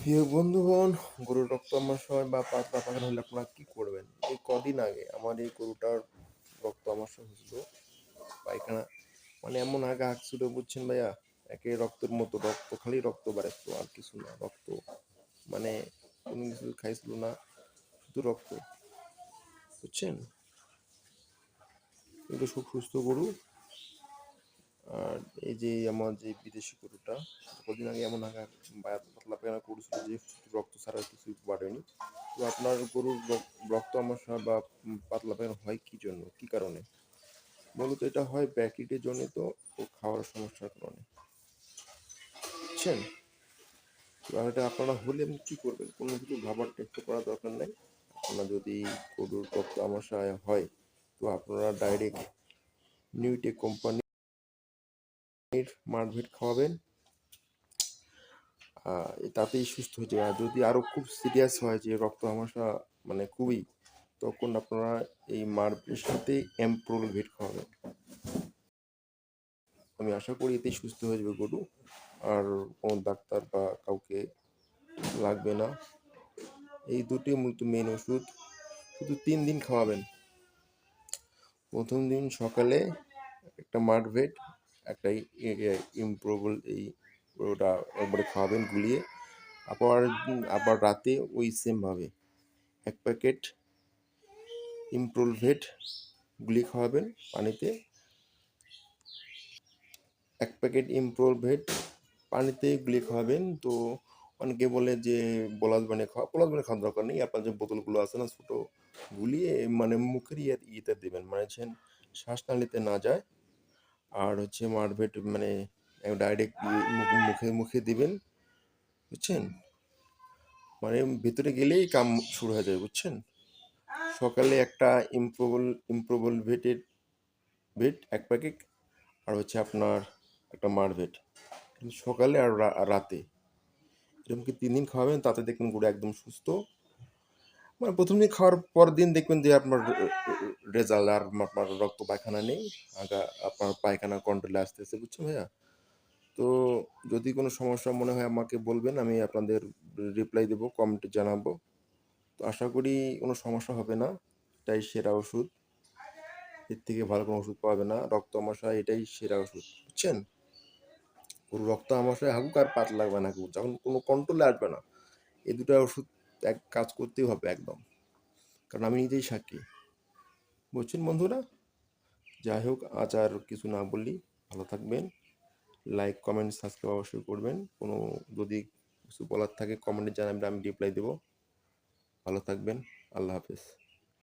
প্রিয় বন্ধুগণ, গরুর রক্ত আমাশয় বা পাতলা পায়খানা হলে আপনারা কি করবেন? এই কদিন আগে আমার এই গরুটার রক্ত আমাশয় হয়েছিল। পায়খানা মানে এমন আগা হাঁকছিল, বুঝছেন ভাইয়া? একে রক্তের মতো রক্ত, খালি রক্ত বাড়াইতো, আর কিছু না। রক্ত মানে কোনো কিছু খাইছিল না, শুধু রক্ত, বুঝছেন? কিন্তু খুব সুস্থ গরু। আর এই যে আমার যে বিদেশি গরুটা, কদিন আগে এমন আগা পাতলা পায়খানা করছিল যে শুধু রক্ত ছাড়া আর কিছু বাড়েনি। তো আপনার গরুর রক্ত আমাশয় বা পাতলা পায়খানা হয় কি জন্য, কি কারণে? মূলত এটা হয় ব্যাকিটের জনিত ও খাওয়ার সমস্যার কারণে, বুঝছেন? এবার এটা আপনারা হলে আপনি কি করবেন? কোনো কিছু ভাবার চেষ্টা করার দরকার নাই। আপনার যদি গরুর রক্ত আমাশয় হয়, তো আপনারা ডাইরেক্ট নিউটেক কোম্পানির মারভেট খাওয়াবেন। তাতেই সুস্থ হয়ে যায়। আর যদি আরও খুব সিরিয়াস হয় যে রক্ত আমাশা মানে খুবই, তখন আপনারা এই মারভেটের সাথে অ্যাম্প্রোলভেট খাওয়াবেন। আমি আশা করি এতেই সুস্থ হয়ে যাবে গরু, আর কোনো ডাক্তার বা কাউকে লাগবে না। এই দুটি মূলত মেন ওষুধ। শুধু 3 দিন খাওয়াবেন। প্রথম দিন সকালে একটা মারভেট, একটা ইমপ্রোবল, এই ওটা একবারে খাওয়াবেন গুলিয়ে। আবার আবার রাতে ওই সেমভাবে 1 প্যাকেট ইমপ্রোলভেট গুলিয়ে খাওয়াবেন পানিতে। 1 প্যাকেট ইমপ্রোলভেট পানিতে গুলিয়ে খাওয়াবেন। তো অনেকে বলে যে বলাস বানিয়ে খাওয়া, বলাস বানিয়ে খাওয়ার দরকার নেই। আপনার যে বোতলগুলো আছে না ছোটো, গুলিয়ে মানে মুখের ইয়েতে দেবেন, মানে হচ্ছেন শ্বাসনালীতে না যায়। আর হচ্ছে মারভেট মানে ডাইরেক্ট মুখে মুখে দিবেন, বুঝছেন? মানে ভেতরে গেলেই কাম শুরু হয়ে যাবে, বুঝছেন? সকালে একটা ইমপ্রোবল ভেট 1 প্যাকেট, আর হচ্ছে আপনার একটা মারভেট, সকালে আর রাতে। এরকম কি 3 দিন খাওয়াবেন, তাতে দেখবেন গরু একদম সুস্থ। মানে প্রথম দিন খাওয়ার পর দিন দেখবেন যে আপনার রেজাল্ট, আর আপনার রক্ত পায়খানা নেই, আগা আপনার পায়খানা কন্ট্রোলে আসতেছে, বুঝছেন ভাইয়া? তো যদি কোনো সমস্যা মনে হয় আমাকে বলবেন, আমি আপনাদের রিপ্লাই দেবো, কমেন্টে জানাবো। তো আশা করি কোনো সমস্যা হবে না। এটাই সেরা ওষুধ, এর থেকে ভালো কোনো ওষুধ পাবে না। রক্ত আমাশয় এটাই সেরা ওষুধ, বুঝছেন? গরু রক্ত আমাশয় হাঁকুক আর পাতলা লাগবে না হাঁকুক, যখন কোনো কন্ট্রোলে আসবে না, এই দুটো ওষুধ এক কাজ করতেই হবে একদম। কারণ আমি নিজেই সাক্ষী, বুঝছেন বন্ধুরা? যাই হোক, আজ আর কিছু না বললি, ভালো থাকবেন। লাইক, কমেন্ট, সাবস্ক্রাইব অবশ্যই করবেন। কোনো যদি কিছু বলার থাকে কমেন্টে জানাবেন, আমি রিপ্লাই দেবো। ভালো থাকবেন। আল্লাহ হাফেজ।